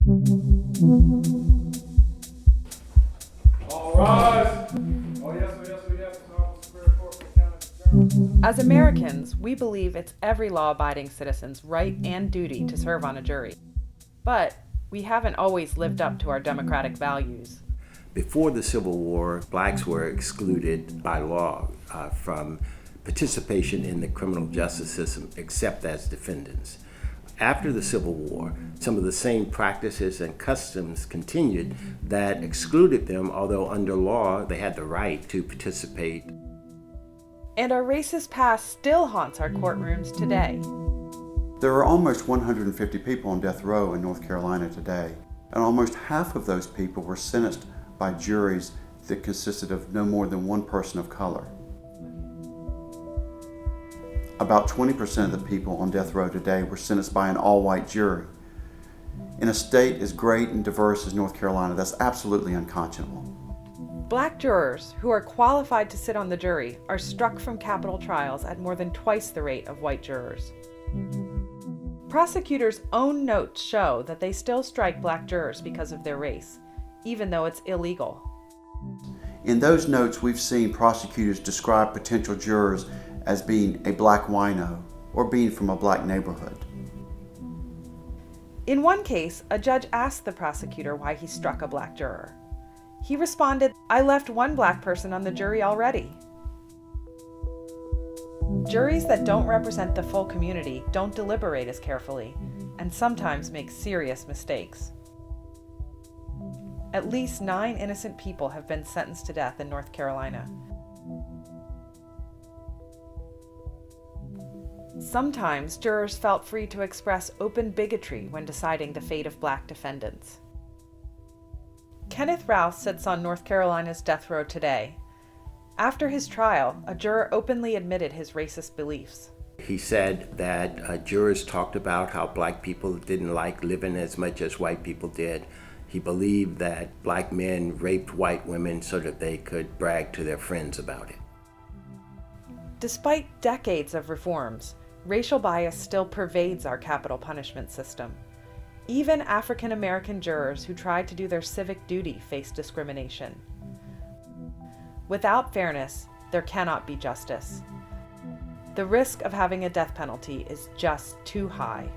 All rise. Oh yes, oh yes, oh yes. Superior Court for the County of Durham. As Americans, we believe it's every law-abiding citizen's right and duty to serve on a jury. But we haven't always lived up to our democratic values. Before the Civil War, blacks were excluded by law from participation in the criminal justice system except as defendants. After the Civil War, some of the same practices and customs continued that excluded them, although under law they had the right to participate. And our racist past still haunts our courtrooms today. There are almost 150 people on death row in North Carolina today, and almost half of those people were sentenced by juries that consisted of no more than one person of color. About 20% of the people on death row today were sentenced by an all-white jury. In a state as great and diverse as North Carolina, that's absolutely unconscionable. Black jurors who are qualified to sit on the jury are struck from capital trials at more than twice the rate of white jurors. Prosecutors' own notes show that they still strike black jurors because of their race, even though it's illegal. In those notes, we've seen prosecutors describe potential jurors as being a black wino or being from a black neighborhood. In one case, a judge asked the prosecutor why he struck a black juror. He responded, "I left one black person on the jury already." Juries that don't represent the full community don't deliberate as carefully and sometimes make serious mistakes. At least 9 innocent people have been sentenced to death in North Carolina. Sometimes jurors felt free to express open bigotry when deciding the fate of black defendants. Kenneth Rouse sits on North Carolina's death row today. After his trial, a juror openly admitted his racist beliefs. He said that jurors talked about how black people didn't like living as much as white people did. He believed that black men raped white women so that they could brag to their friends about it. Despite decades of reforms, racial bias still pervades our capital punishment system. Even African American jurors who tried to do their civic duty face discrimination. Without fairness, there cannot be justice. The risk of having a death penalty is just too high.